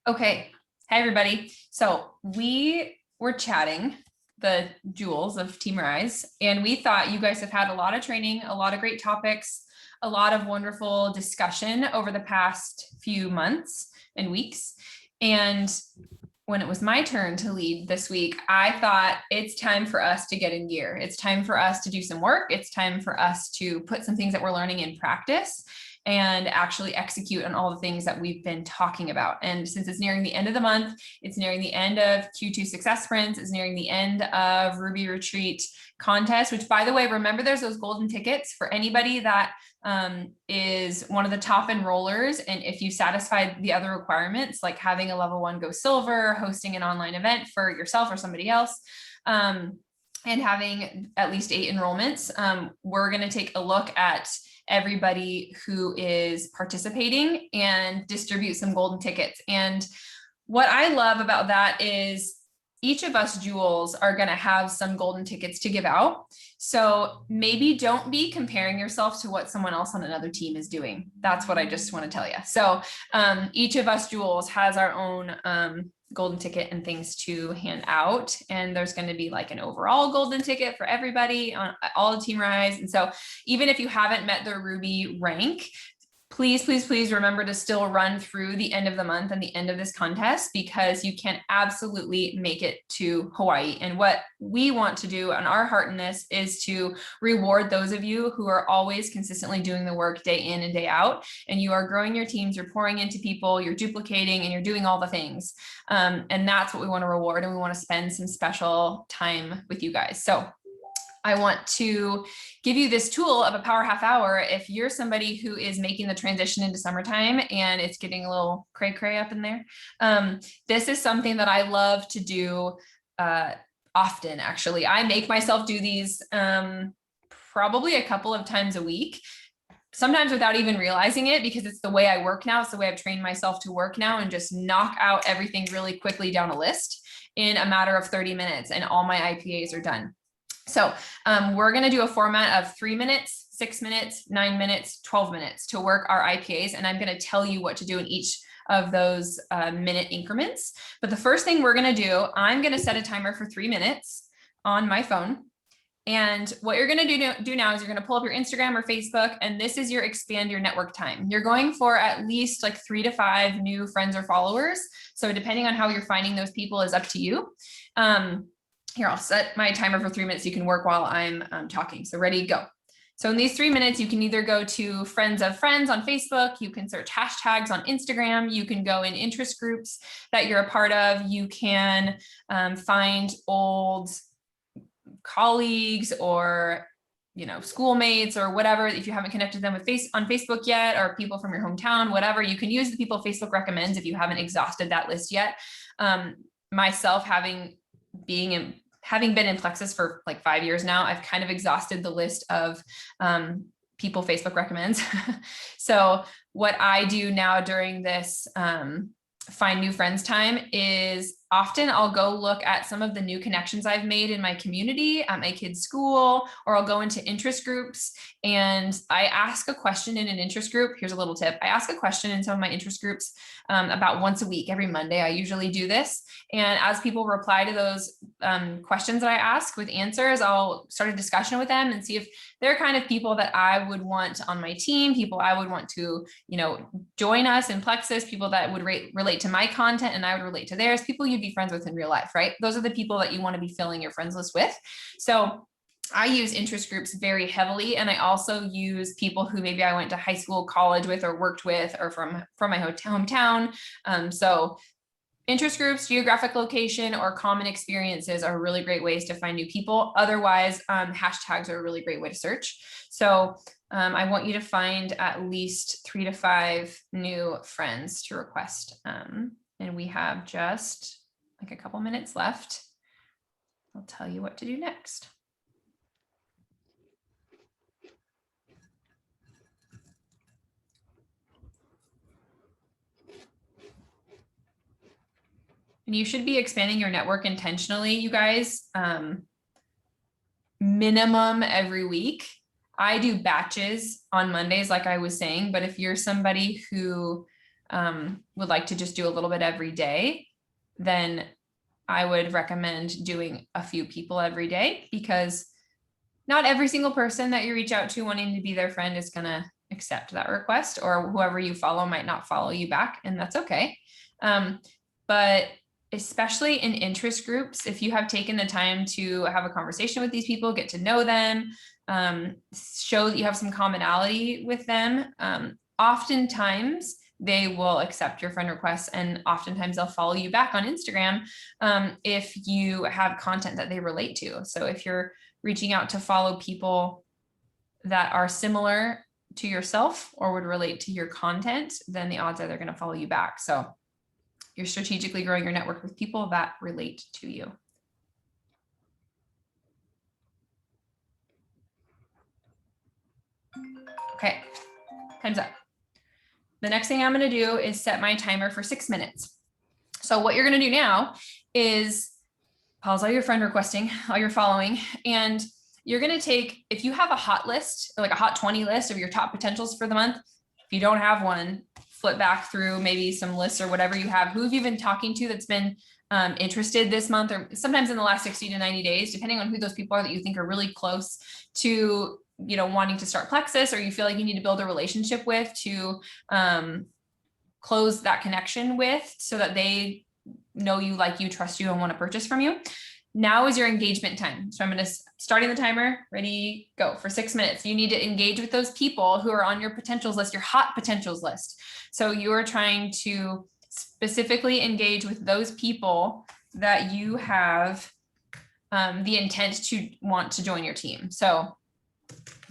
Okay. Hi, everybody. So we were chatting, the jewels of Team Rise, and we thought you guys have had a lot of training, a lot of great topics, a lot of wonderful discussion over the past few months and weeks. And when it was my turn to lead this week, I thought it's time for us to get in gear. It's time for us to do some work. It's time for us to put some things that we're learning in practice and actually execute on all the things that we've been talking about. And since it's nearing the end of the month, it's nearing the end of Q2 success sprints, it's nearing the end of Ruby Retreat contest, which, by the way, remember there's those golden tickets for anybody that is one of the top enrollers. And if you satisfy the other requirements, like having a level 1 go silver, hosting an online event for yourself or somebody else, and having at least 8 enrollments, we're going to take a look at everybody who is participating and distribute some golden tickets. And what I love about that is each of us jewels are going to have some golden tickets to give out. So maybe don't be comparing yourself to what someone else on another team is doing. That's what I just want to tell you. So each of us jewels has our own golden ticket and things to hand out. And there's going to be like an overall golden ticket for everybody on all the Team Rise. And so even if you haven't met the Ruby rank, please, please, please remember to still run through the end of the month and the end of this contest, because you can absolutely make it to Hawaii. And what we want to do on our heart in this is to reward those of you who are always consistently doing the work day in and day out. And you are growing your teams, you're pouring into people, you're duplicating, and you're doing all the things. And that's what we want to reward. And we want to spend some special time with you guys. So I want to give you this tool of a power half hour. If you're somebody who is making the transition into summertime and it's getting a little cray cray up in there, this is something that I love to do often. Actually, I make myself do these probably a couple of times a week, sometimes without even realizing it, because it's the way I work now. It's the way I've trained myself to work now, and just knock out everything really quickly down a list in a matter of 30 minutes, and all my IPAs are done. So we're going to do a format of 3 minutes, 6 minutes, 9 minutes, 12 minutes to work our IPAs. And I'm going to tell you what to do in each of those minute increments. But the first thing we're going to do, I'm going to set a timer for 3 minutes on my phone. And what you're going to do now is you're going to pull up your Instagram or Facebook, and this is your expand your network time. You're going for at least like 3 to 5 new friends or followers. So depending on how you're finding those people is up to you. Here, I'll set my timer for 3 minutes. You can work while I'm talking. So ready, go. So in these 3 minutes, you can either go to Friends of Friends on Facebook. You can search hashtags on Instagram. You can go in interest groups that you're a part of. You can find old colleagues or schoolmates or whatever. If you haven't connected them with on Facebook yet, or people from your hometown, whatever, you can use the people Facebook recommends if you haven't exhausted that list yet. Myself, having been in Plexus for like 5 years now, I've kind of exhausted the list of people Facebook recommends. So what I do now during this find new friends time is often I'll go look at some of the new connections I've made in my community, at my kids' school, or I'll go into interest groups and I ask a question in an interest group. Here's a little tip. I ask a question in some of my interest groups about once a week, every Monday. I usually do this. And as people reply to those questions that I ask with answers, I'll start a discussion with them and see if they're kind of people that I would want on my team, people I would want to, join us in Plexus, people that would relate to my content and I would relate to theirs, people you'd be friends with in real life, right? Those are the people that you want to be filling your friends list with. So I use interest groups very heavily. And I also use people who maybe I went to high school, college with, or worked with, or from my hometown. So interest groups, geographic location, or common experiences are really great ways to find new people. Otherwise, hashtags are a really great way to search. So I want you to find at least 3 to 5 new friends to request. And we have just like a couple minutes left. I'll tell you what to do next. And you should be expanding your network intentionally, you guys, minimum every week. I do batches on Mondays, like I was saying, but if you're somebody who would like to just do a little bit every day, then I would recommend doing a few people every day, because not every single person that you reach out to wanting to be their friend is going to accept that request, or whoever you follow might not follow you back, and that's okay. But especially in interest groups, if you have taken the time to have a conversation with these people, get to know them, show that you have some commonality with them, oftentimes they will accept your friend requests, and oftentimes they'll follow you back on Instagram if you have content that they relate to. So if you're reaching out to follow people that are similar to yourself or would relate to your content, then the odds are they're going to follow you back. So you're strategically growing your network with people that relate to you. Okay, time's up. The next thing I'm going to do is set my timer for 6 minutes. So what you're going to do now is pause all your friend requesting, all your following, and you're going to take, if you have a hot list, or like a hot 20 list of your top potentials for the month, if you don't have one, flip back through maybe some lists or whatever you have. Who have you been talking to that's been interested this month, or sometimes in the last 60 to 90 days, depending on who those people are that you think are really close to, you know, wanting to start Plexus, or you feel like you need to build a relationship with to close that connection with, so that they know you, like you, trust you, and want to purchase from you. Now is your engagement time. So I'm going to starting the timer, ready, go for 6 minutes. You need to engage with those people who are on your potentials list, your hot potentials list. So you are trying to specifically engage with those people that you have the intent to want to join your team. So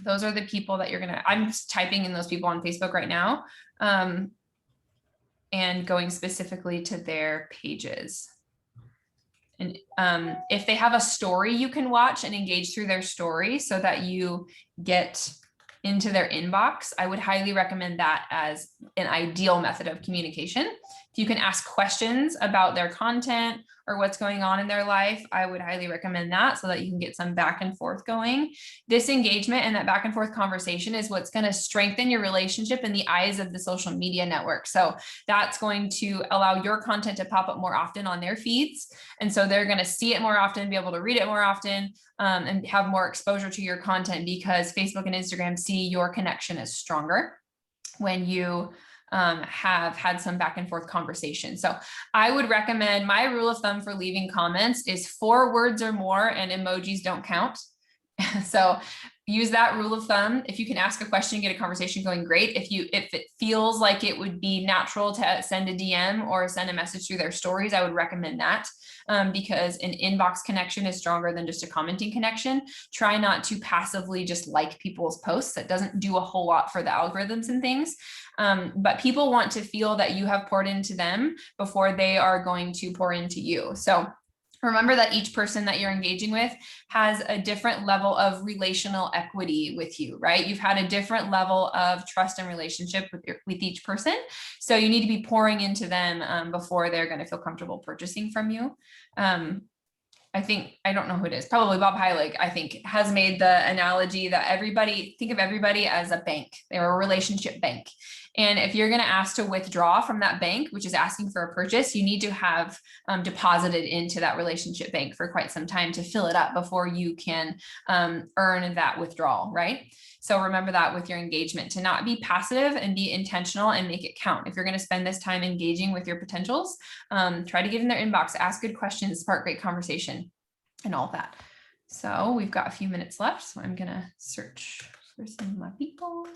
those are the people that you're going to, I'm just typing in those people on Facebook right now, and going specifically to their pages. And if they have a story you can watch and engage through their story so that you get into their inbox, I would highly recommend that as an ideal method of communication. If you can ask questions about their content or what's going on in their life, I would highly recommend that, so that you can get some back and forth going. This engagement and that back and forth conversation is what's going to strengthen your relationship in the eyes of the social media network. So that's going to allow your content to pop up more often on their feeds. And so they're going to see it more often, be able to read it more often, and have more exposure to your content, because Facebook and Instagram see your connection as stronger when you have had some back and forth conversation. So I would recommend, my rule of thumb for leaving comments is 4 words or more, and emojis don't count. So use that rule of thumb. If you can ask a question and get a conversation going, great. If it feels like it would be natural to send a DM or send a message through their stories, I would recommend that, because an inbox connection is stronger than just a commenting connection. Try not to passively just like people's posts. That doesn't do a whole lot for the algorithms and things. But people want to feel that you have poured into them before they are going to pour into you. So remember that each person that you're engaging with has a different level of relational equity with you, right? You've had a different level of trust and relationship with each person. So you need to be pouring into them before they're going to feel comfortable purchasing from you. I think, I don't know who it is, probably Bob Heilig, I think, has made the analogy that think of everybody as a bank. They're a relationship bank. And if you're going to ask to withdraw from that bank, which is asking for a purchase, you need to have deposited into that relationship bank for quite some time to fill it up before you can earn that withdrawal, right? So remember that with your engagement, to not be passive and be intentional and make it count. If you're going to spend this time engaging with your potentials, try to get in their inbox, ask good questions, spark great conversation, and all that. So we've got a few minutes left, so I'm going to search for some of my people.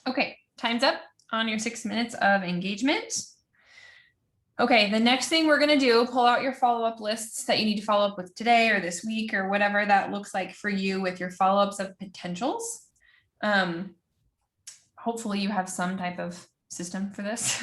Okay, time's up on your 6 minutes of engagement. Okay, the next thing we're going to do, pull out your follow-up lists that you need to follow up with today or this week or whatever that looks like for you with your follow-ups of potentials. Hopefully you have some type of system for this.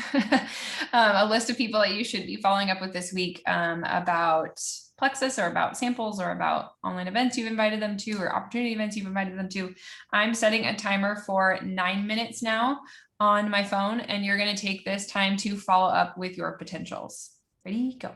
A list of people that you should be following up with this week about Plexus or about samples or about online events you've invited them to or opportunity events you've invited them to. I'm setting a timer for 9 minutes now on my phone, and you're going to take this time to follow up with your potentials. Ready, go.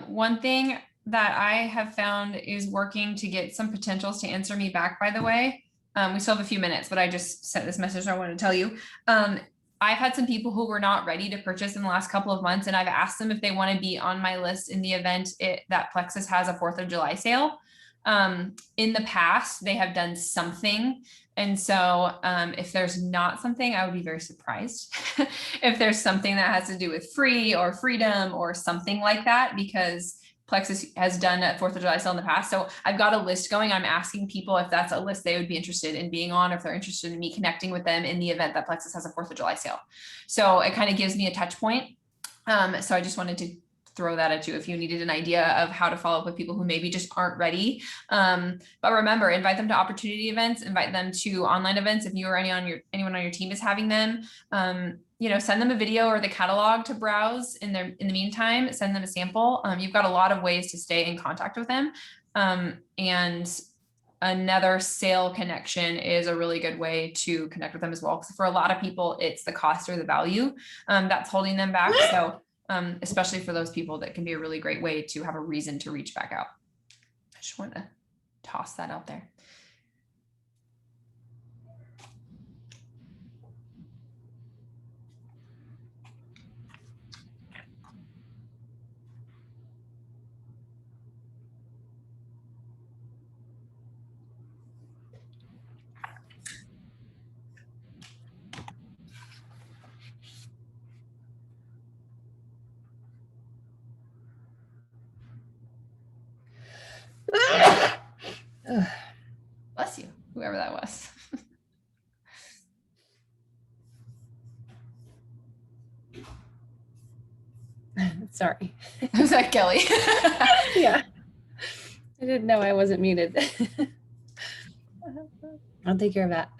One thing that I have found is working to get some potentials to answer me back, by the way. We still have a few minutes, but I just sent this message I wanted to tell you. I've had some people who were not ready to purchase in the last couple of months, and I've asked them if they want to be on my list in the event that Plexus has a 4th of July sale. In the past, they have done something. And so if there's not something, I would be very surprised if there's something that has to do with free or freedom or something like that, because Plexus has done a 4th of July sale in the past. So I've got a list going. I'm asking people if that's a list they would be interested in being on, or if they're interested in me connecting with them in the event that Plexus has a 4th of July sale. So it kind of gives me a touch point. So I just wanted to throw that at you if you needed an idea of how to follow up with people who maybe just aren't ready. But remember, invite them to opportunity events, invite them to online events. If you or anyone on your team is having them, send them a video or the catalog to browse in the meantime, send them a sample. You've got a lot of ways to stay in contact with them. And another sale connection is a really good way to connect with them as well. Because for a lot of people, it's the cost or the value that's holding them back. So especially for those people, that can be a really great way to have a reason to reach back out. I just want to toss that out there. Bless you, whoever that was. Sorry. Was that Kelly? Yeah. I didn't know I wasn't muted. I'll take care of that.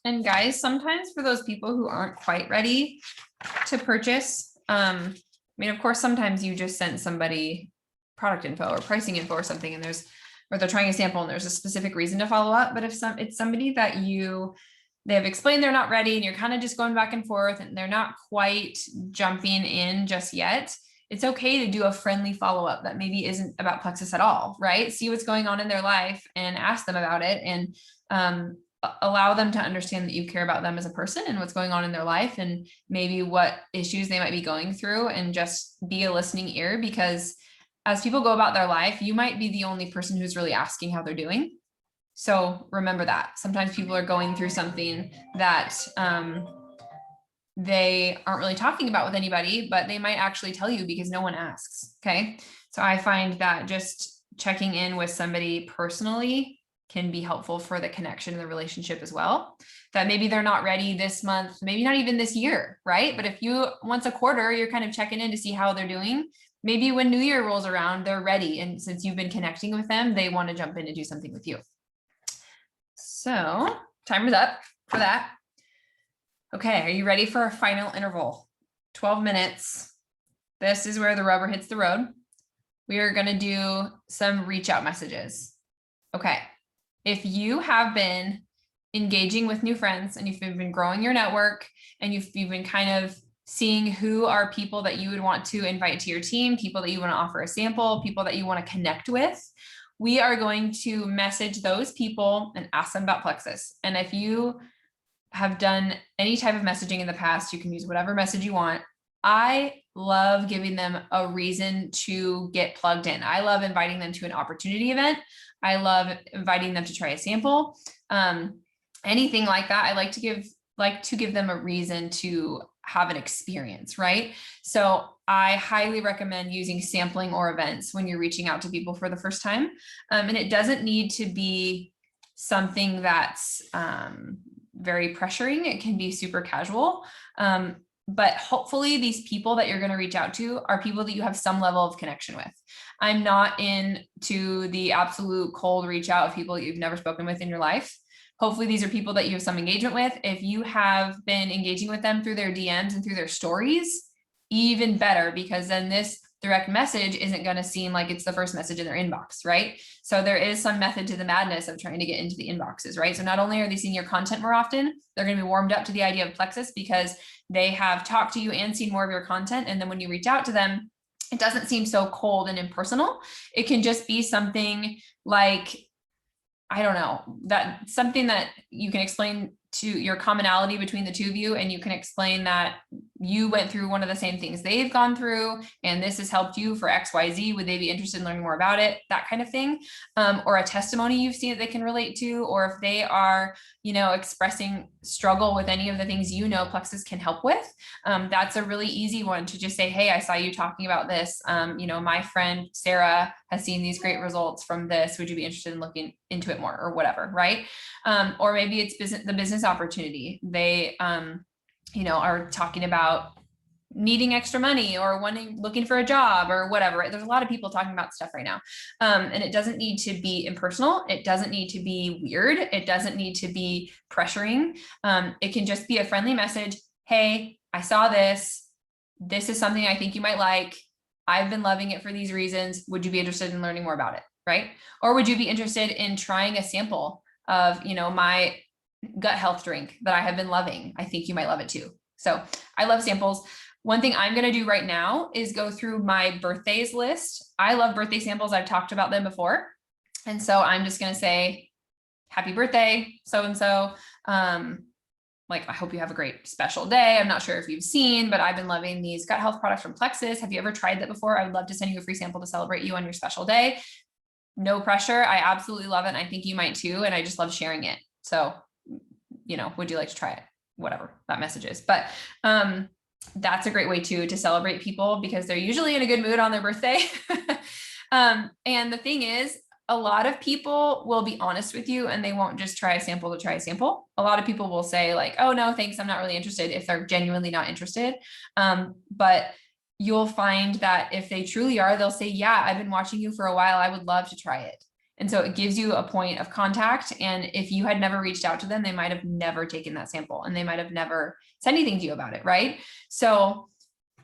And guys, sometimes for those people who aren't quite ready to purchase, I mean, of course, sometimes you just sent somebody product info or pricing info or something, and they're trying a sample and there's a specific reason to follow up. But if it's somebody that they have explained they're not ready and you're kind of just going back and forth and they're not quite jumping in just yet, it's okay to do a friendly follow-up that maybe isn't about Plexus at all, right? See what's going on in their life and ask them about it, and allow them to understand that you care about them as a person and what's going on in their life and maybe what issues they might be going through, and just be a listening ear, because as people go about their life, you might be the only person who's really asking how they're doing. So remember that sometimes people are going through something that they aren't really talking about with anybody, but they might actually tell you because no one asks. Okay. So I find that just checking in with somebody personally can be helpful for the connection and the relationship as well. That maybe they're not ready this month, maybe not even this year, right? But if you once a quarter, you're kind of checking in to see how they're doing. Maybe when New Year rolls around, they're ready. And since you've been connecting with them, they want to jump in and do something with you. So timer's up for that. Okay, are you ready for a final interval? 12 minutes. This is where the rubber hits the road. We are going to do some reach out messages. Okay. If you have been engaging with new friends and you've been growing your network and you've been kind of seeing who are people that you would want to invite to your team, people that you want to offer a sample, people that you want to connect with, we are going to message those people and ask them about Plexus. And if you have done any type of messaging in the past, you can use whatever message you want. I love giving them a reason to get plugged in. I love inviting them to an opportunity event. I love inviting them to try a sample. Anything like that. I like to give them a reason to have an experience, right? So I highly recommend using sampling or events when you're reaching out to people for the first time. And it doesn't need to be something that's very pressuring. It can be super casual. But hopefully these people that you're going to reach out to are people that you have some level of connection with. I'm not into the absolute cold reach out of people that you've never spoken with in your life. Hopefully these are people that you have some engagement with. If you have been engaging with them through their DMs and through their stories, even better, because then this direct message isn't going to seem like it's the first message in their inbox, right? So there is some method to the madness of trying to get into the inboxes, right? So not only are they seeing your content more often, they're going to be warmed up to the idea of Plexus because they have talked to you and seen more of your content. And then when you reach out to them, it doesn't seem so cold and impersonal. It can just be something like, I don't know, that something that you can explain to your commonality between the two of you. And you can explain that you went through one of the same things they've gone through, and this has helped you for XYZ. Would they be interested in learning more about it? That kind of thing. Or a testimony you've seen that they can relate to, or if they are, expressing struggle with any of the things, Plexus can help with. That's a really easy one to just say, hey, I saw you talking about this. My friend Sarah has seen these great results from this. Would you be interested in looking into it more, or whatever, right? Or maybe it's the business opportunity. They, are talking about needing extra money or looking for a job or whatever. There's a lot of people talking about stuff right now. And it doesn't need to be impersonal. It doesn't need to be weird. It doesn't need to be pressuring. It can just be a friendly message. Hey, I saw this. This is something I think you might like. I've been loving it for these reasons. Would you be interested in learning more about it? Right? Or would you be interested in trying a sample of, my gut health drink that I have been loving? I think you might love it too. So I love samples. One thing I'm going to do right now is go through my birthdays list. I love birthday samples. I've talked about them before. And so I'm just going to say, happy birthday, so-and-so. I hope you have a great special day. I'm not sure if you've seen, but I've been loving these gut health products from Plexus. Have you ever tried that before? I would love to send you a free sample to celebrate you on your special day. No pressure. I absolutely love it. And I think you might too. And I just love sharing it. So, would you like to try it? Whatever that message is. But, that's a great way to celebrate people because they're usually in a good mood on their birthday. And the thing is, a lot of people will be honest with you and they won't just try a sample to try a sample. A lot of people will say like, oh no, thanks, I'm not really interested, if they're genuinely not interested. But you'll find that if they truly are, they'll say, yeah, I've been watching you for a while. I would love to try it. And so it gives you a point of contact. And if you had never reached out to them, they might have never taken that sample and they might have never said anything to you about it. Right. So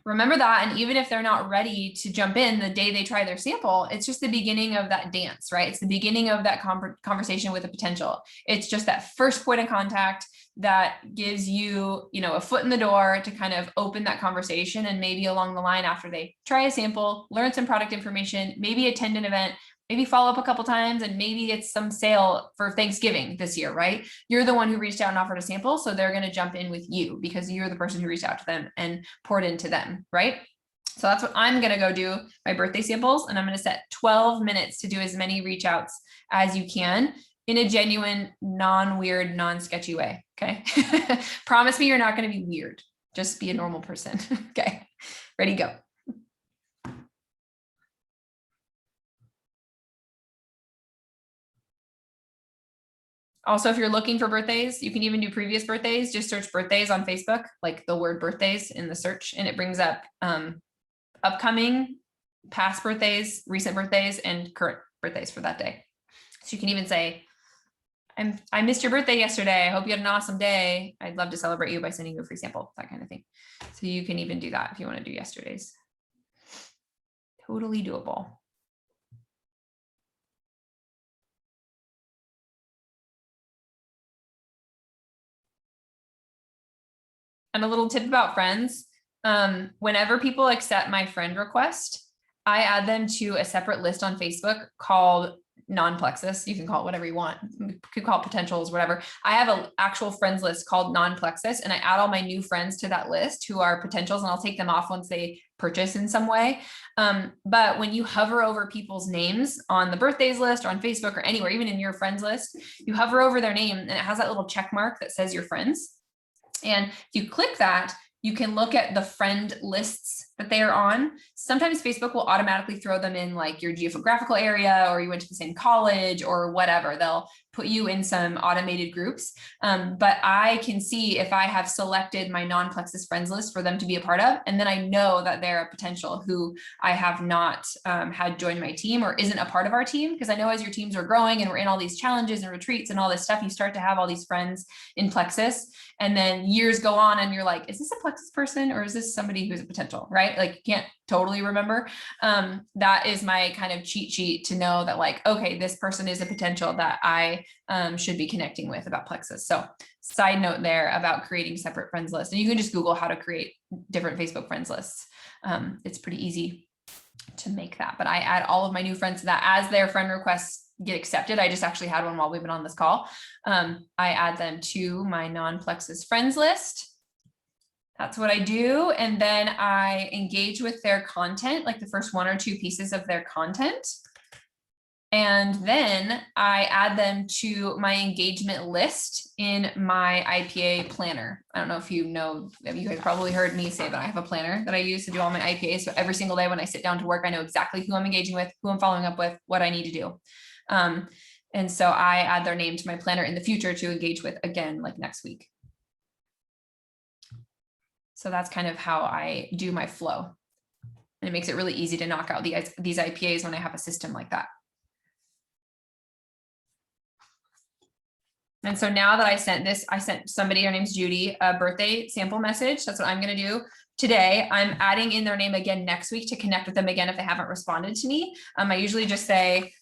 remember that. And even if they're not ready to jump in the day they try their sample, it's just the beginning of that dance, right? It's the beginning of that conversation with the potential. It's just that first point of contact that gives you, a foot in the door to kind of open that conversation. And maybe along the line, after they try a sample, learn some product information, maybe attend an event, maybe follow up a couple times, and maybe it's some sale for Thanksgiving this year, right? You're the one who reached out and offered a sample. So they're going to jump in with you because you're the person who reached out to them and poured into them, right? So that's what I'm going to go do, my birthday samples. And I'm going to set 12 minutes to do as many reach outs as you can in a genuine, non-weird, non-sketchy way. Okay. Promise me you're not going to be weird. Just be a normal person. Okay. Ready, go. Also, if you're looking for birthdays, you can even do previous birthdays. Just search birthdays on Facebook, like the word birthdays in the search, and it brings up upcoming, past birthdays, recent birthdays, and current birthdays for that day. So you can even say, I missed your birthday yesterday. I hope you had an awesome day. I'd love to celebrate you by sending you a free sample, that kind of thing. So you can even do that if you want to do yesterday's. Totally doable. And a little tip about friends, whenever people accept my friend request, I add them to a separate list on Facebook called non-Plexus. You can call it whatever you want. You could call it potentials, whatever. I have an actual friends list called non-Plexus, and I add all my new friends to that list who are potentials, and I'll take them off once they purchase in some way. But when you hover over people's names on the birthdays list or on Facebook or anywhere, even in your friends list, you hover over their name and it has that little check mark that says your friends. And if you click that, you can look at the friend lists that they are on. Sometimes Facebook will automatically throw them in like your geographical area, or you went to the same college or whatever. They'll put you in some automated groups. But I can see if I have selected my non-Plexus friends list for them to be a part of, and then I know that they're a potential who I have not had join my team or isn't a part of our team. Because I know as your teams are growing and we're in all these challenges and retreats and all this stuff, you start to have all these friends in Plexus. And then years go on and you're like, is this a Plexus person or is this somebody who's a potential, right? Like you can't totally remember. That is my kind of cheat sheet to know that like, okay, this person is a potential that I should be connecting with about Plexus. So side note there about creating separate friends lists. And you can just Google how to create different Facebook friends lists. It's pretty easy to make that, but I add all of my new friends to that as their friend requests get accepted. I just actually had one while we've been on this call. I add them to my non-Plexus friends list. That's what I do. And then I engage with their content, like the first 1 or 2 pieces of their content. And then I add them to my engagement list in my IPA planner. I don't know if you know, you guys probably heard me say that I have a planner that I use to do all my IPAs. So every single day when I sit down to work, I know exactly who I'm engaging with, who I'm following up with, what I need to do. And so I add their name to my planner in the future to engage with again, like next week. So that's kind of how I do my flow. And it makes it really easy to knock out these IPAs when I have a system like that. And so now that I sent somebody, her name's Judy, a birthday sample message. That's what I'm going to do today. I'm adding in their name again next week to connect with them again if they haven't responded to me. I usually just say,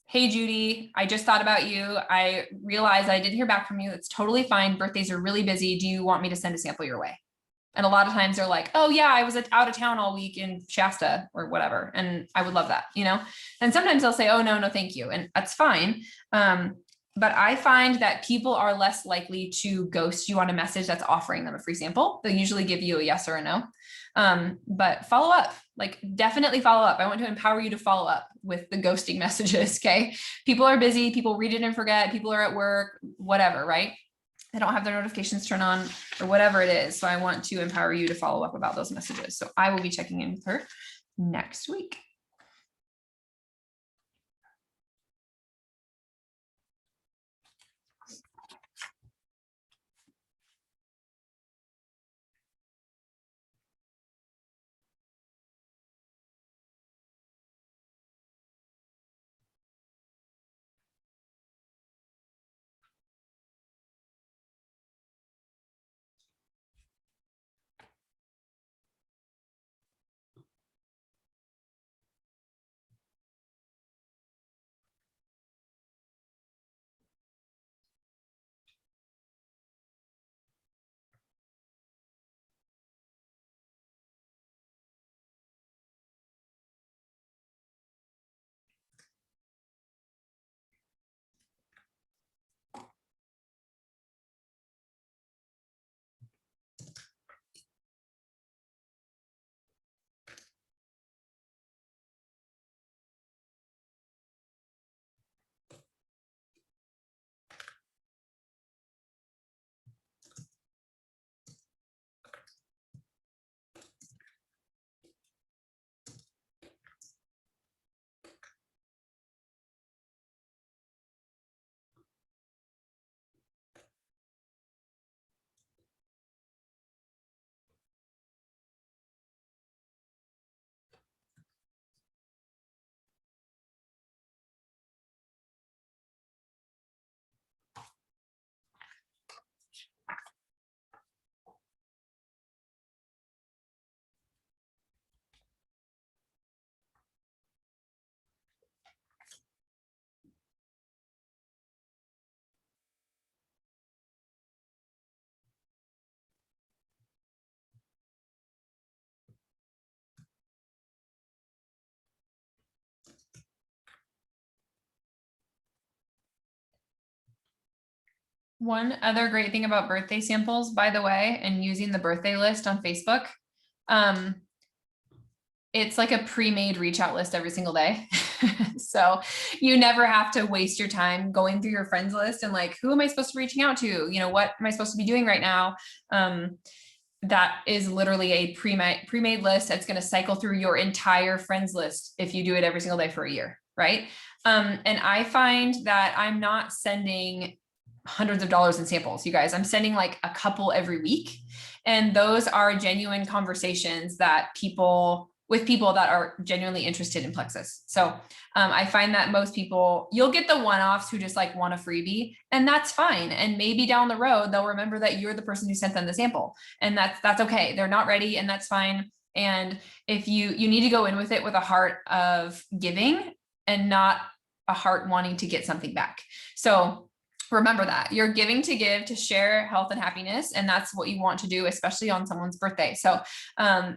hey, Judy, I just thought about you. I realized I didn't hear back from you. It's totally fine. Birthdays are really busy. Do you want me to send a sample your way? And a lot of times they're like, oh yeah, I was out of town all week in Shasta or whatever. And I would love that, you know? And sometimes they'll say, oh no, thank you. And that's fine. But I find that people are less likely to ghost you on a message that's offering them a free sample. They'll usually give you a yes or a no. But follow up, like definitely follow up. I want to empower you to follow up with the ghosting messages. Okay. People are busy. People read it and forget. People are at work, whatever, right? They don't have their notifications turned on or whatever it is. So I want to empower you to follow up about those messages. So I will be checking in with her next week. One other great thing about birthday samples, by the way, and using the birthday list on Facebook, it's like a pre-made reach out list every single day. So you never have to waste your time going through your friends list and like, who am I supposed to be reaching out to? You know, what am I supposed to be doing right now? that is literally a pre-made list that's going to cycle through your entire friends list if you do it every single day for a year, right? And I find that I'm not sending hundreds of dollars in samples, you guys. I'm sending like a couple every week. And those are genuine conversations that people that are genuinely interested in Plexus. So I find that most people, you'll get the one-offs who just like want a freebie, and that's fine. And maybe down the road, they'll remember that you're the person who sent them the sample, and that's okay. They're not ready, and that's fine. And if you need to go in with it with a heart of giving and not a heart wanting to get something back. So remember that you're giving to give, to share health and happiness. And that's what you want to do, especially on someone's birthday. So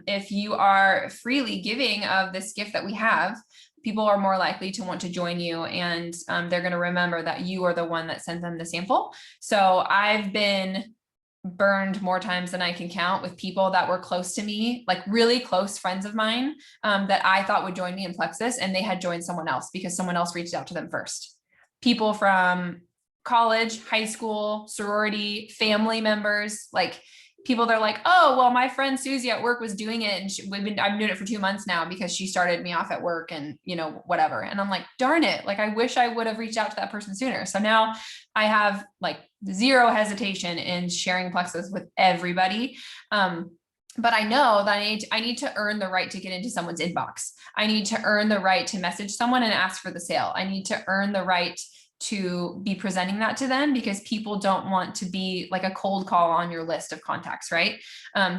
if you are freely giving of this gift that we have, people are more likely to want to join you, and they're going to remember that you are the one that sent them the sample. So I've been burned more times than I can count with people that were close to me, like really close friends of mine, that I thought would join me in Plexus, and they had joined someone else because someone else reached out to them first. People from college, high school, sorority, family members, like people that are like, oh, well, my friend Susie at work was doing it, and I'm doing it for 2 months now because she started me off at work, and whatever. And I'm like, darn it. Like, I wish I would have reached out to that person sooner. So now I have like zero hesitation in sharing Plexus with everybody. But I know that I need to earn the right to get into someone's inbox. I need to earn the right to message someone and ask for the sale. I need to earn the right to be presenting that to them, because people don't want to be like a cold call on your list of contacts, right?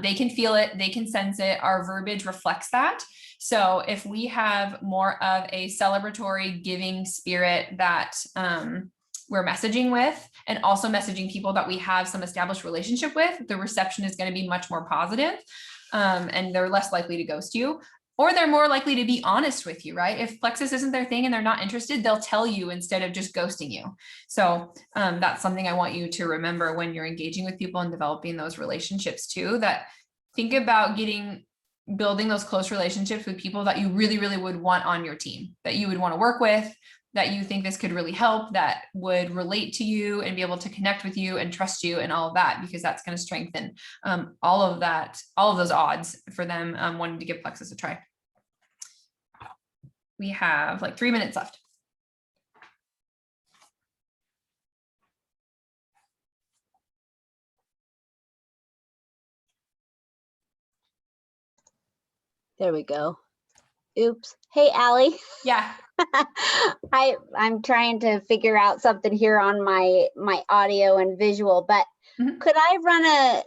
They can feel it, they can sense it. Our verbiage reflects that. So if we have more of a celebratory giving spirit that we're messaging with, and also messaging people that we have some established relationship with, the reception is going to be much more positive, and they're less likely to ghost you. Or they're more likely to be honest with you, right? If Plexus isn't their thing and they're not interested, they'll tell you instead of just ghosting you. So that's something I want you to remember when you're engaging with people and developing those relationships too, that think about building those close relationships with people that you really, really would want on your team, that you would want to work with, that you think this could really help, that would relate to you and be able to connect with you and trust you and all of that, because that's going to strengthen all of those odds for them wanting to give Plexus a try. We have like 3 minutes left. There we go. Oops. Hey, Allie. Yeah. I'm trying to figure out something here on my audio and visual, but could I run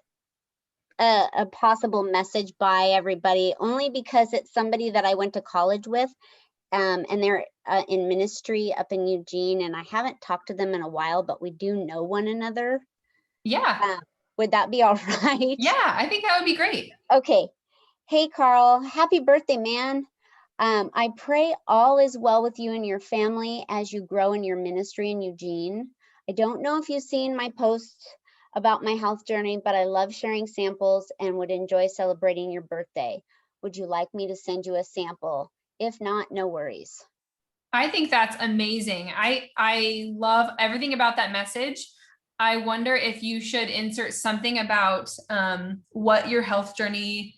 a possible message by everybody, only because it's somebody that I went to college with, and they're in ministry up in Eugene, and I haven't talked to them in a while, but we do know one another. Yeah. Would that be all right? Yeah, I think that would be great. Okay. Hey, Carl, happy birthday, man. I pray all is well with you and your family as you grow in your ministry in Eugene. I don't know if you've seen my posts about my health journey, but I love sharing samples and would enjoy celebrating your birthday. Would you like me to send you a sample? If not, no worries. I think that's amazing. I love everything about that message. I wonder if you should insert something about what your health journey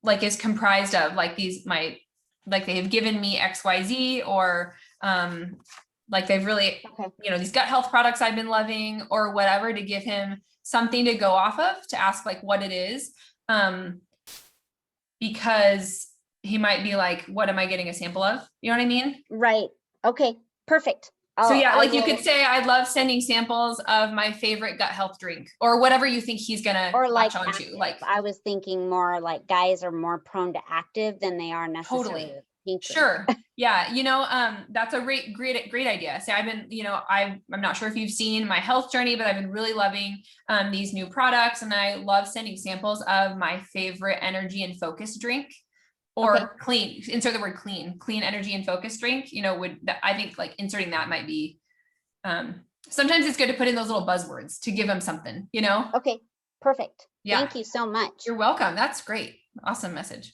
like is comprised of, like like they have given me XYZ, or like they've really, these gut health products I've been loving, or whatever, to give him something to go off of, to ask like what it is. Because he might be like, what am I getting a sample of? You know what I mean? Right. Okay, perfect. So yeah, like you could say, I love sending samples of my favorite gut health drink, or whatever you think he's gonna latch onto. Like, I was thinking more like guys are more prone to active than they are necessarily. Totally. Sure. Yeah. That's a great idea. So I've been, I'm not sure if you've seen my health journey, but I've been really loving these new products, and I love sending samples of my favorite energy and focus drink. Or clean, insert the word clean energy and focus drink, I think like inserting that might be, sometimes it's good to put in those little buzzwords to give them something, Okay, perfect. Yeah. Thank you so much. You're welcome. That's great. Awesome message.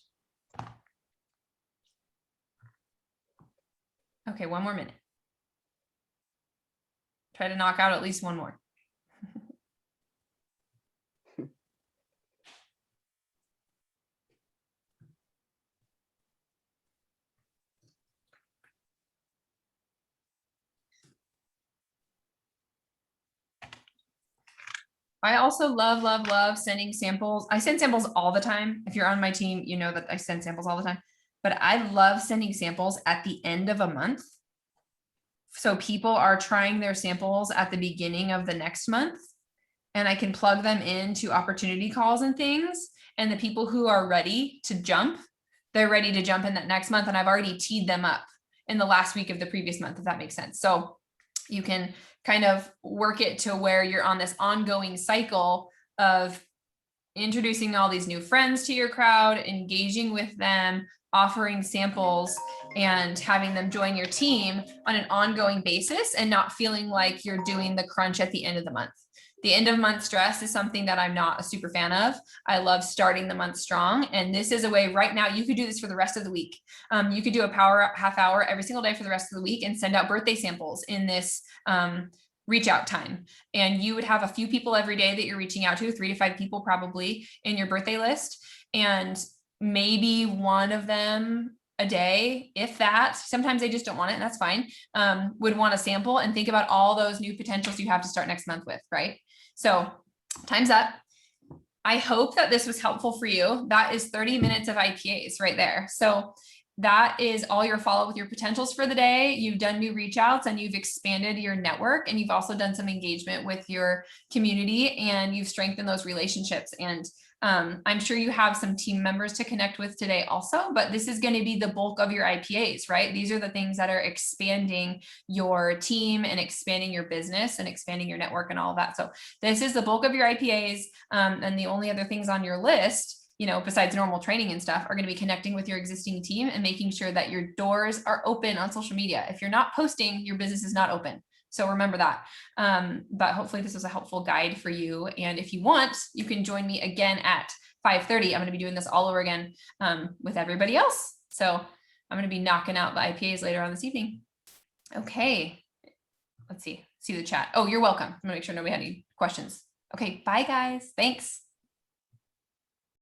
Okay, one more minute. Try to knock out at least one more. I also love sending samples. I send samples all the time. If you're on my team, you know that I send samples all the time, but I love sending samples at the end of a month. So people are trying their samples at the beginning of the next month, and I can plug them into opportunity calls and things. And the people who are ready to jump, they're ready to jump in that next month. And I've already teed them up in the last week of the previous month, if that makes sense. So you can kind of work it to where you're on this ongoing cycle of introducing all these new friends to your crowd, engaging with them, offering samples, and having them join your team on an ongoing basis and not feeling like you're doing the crunch at the end of the month. The end of month stress is something that I'm not a super fan of. I love starting the month strong. And this is a way right now, you could do this for the rest of the week. You could do a power half hour every single day for the rest of the week and send out birthday samples in this reach out time. And you would have a few people every day that you're reaching out to, 3 to 5 people probably in your birthday list. And maybe one of them a day, if that. Sometimes they just don't want it, and that's fine. Would want a sample, and think about all those new potentials you have to start next month with, right? So time's up. I hope that this was helpful for you. That is 30 minutes of IPAs right there. So that is all your follow with your potentials for the day. You've done new reach outs and you've expanded your network, and you've also done some engagement with your community, and you've strengthened those relationships. And I'm sure you have some team members to connect with today also, but this is going to be the bulk of your IPAs, right? These are the things that are expanding your team and expanding your business and expanding your network and all of that. So this is the bulk of your IPAs. And the only other things on your list, you know, besides normal training and stuff, are going to be connecting with your existing team and making sure that your doors are open on social media. If you're not posting, your business is not open. So remember that. But hopefully this was a helpful guide for you. And if you want, you can join me again at 5:30. I'm going to be doing this all over again with everybody else. So I'm going to be knocking out the IPAs later on this evening. Okay. Let's see the chat. Oh, you're welcome. I'm going to make sure nobody had any questions. Okay. Bye guys. Thanks.